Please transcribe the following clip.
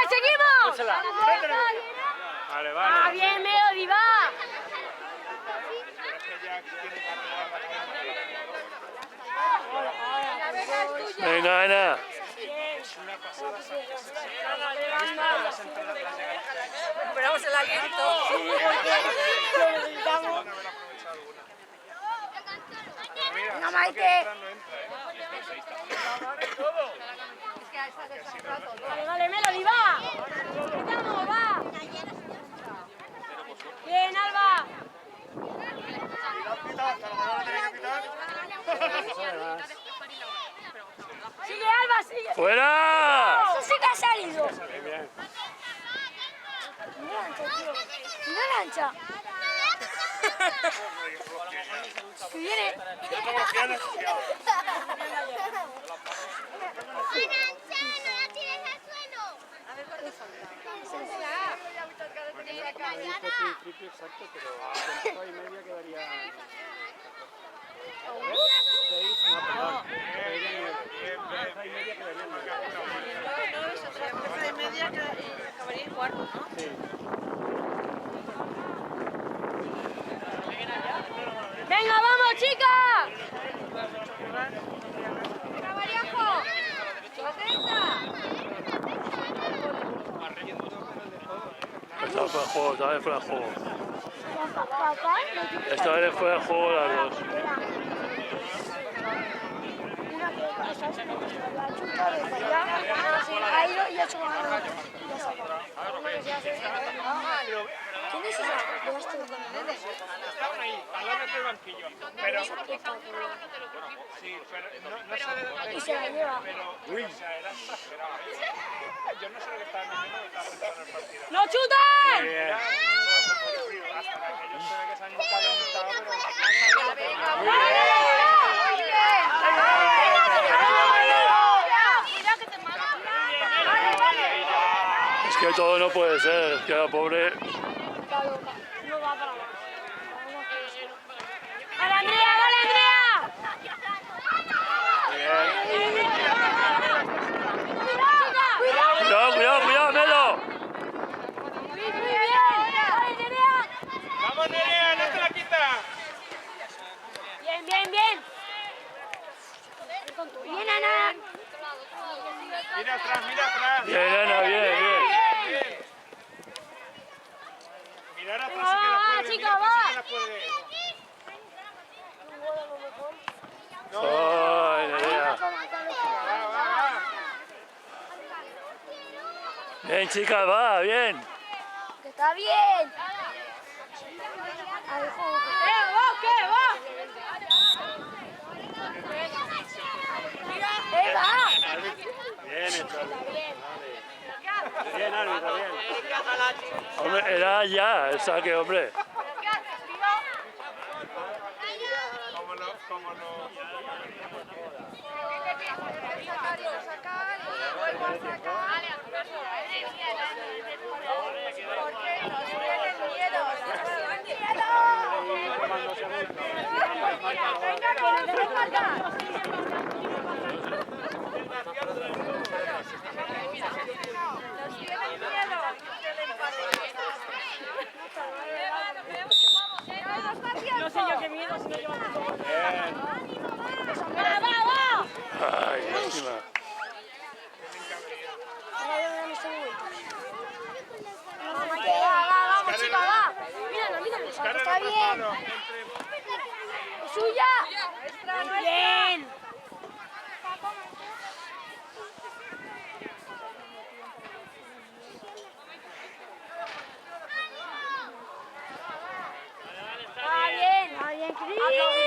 ¡Seguimos! Vale, vale. ¡Ah, bien, Melody, va! Venga, Ana. Recuperamos el aliento. ¡Venga, Maite! Vale, vale, Melody, va. Empezamos, va. Bien, Alba. Sigue, Alba, sigue. ¡Fuera! Eso sí que ha salido. Bien. Mira lancha, tío. Mira lancha. Que viene. Exacto, pero con y media quedaría... 6, no, perdón. Y media quedaría 9 y media que acabaría en cuarto, ¿no? Sí. Venga, vamos, chicas. Venga, Mariajo. Esta vez fuera de juego, esta vez fuera de juego. Esta vez fuera de juego las dos. Ha ido y ha hecho más. ¿Quién es esa? Estaban ahí, al lado del banquillo. Pero... Sí, pero no sé de dónde... Y se la lleva. Pero, o sea, era exagerado. Yo no sé lo que estaba diciendo, estaba pensando en el partido. ¡No chuten! Bien. Hasta que ellos se ve que se han calentado, pero... Es que todo no puede ser, es que la pobre... No va para abajo. ¡Vale, Andrea! ¡Vale, Andrea! Cuidado, cuidado, cuidado, Melo. Muy bien. ¡Vale, Nerea! ¡Vamos, Nerea! ¡No te la quitas! Bien, bien, bien. Bien, Ana. Mira atrás, mira atrás. Bien, Ana, bien, bien. Mirar atrás, Venga, sí que la va, puede, chica, mira atrás, sí que va. la puede. Ay, Nerea. Va. Bien, chicas, va, bien. Que está bien. ¡Va, qué, va! ¡Va! Bien hecho. Bien, árbitro, bien. Hombre, era ya el saque, hombre. Como lo... Sacar y vuelvo a sacar. Porque nos tienen miedo. Venga, que nos dejen marcar. No sé yo qué miedo si no llevamos todo. ¡Va, va, va! Ay, lástima. Vamos, chica, va. Mírala, mírala. Está bien. Es suya. Bien. Va bien, Cris.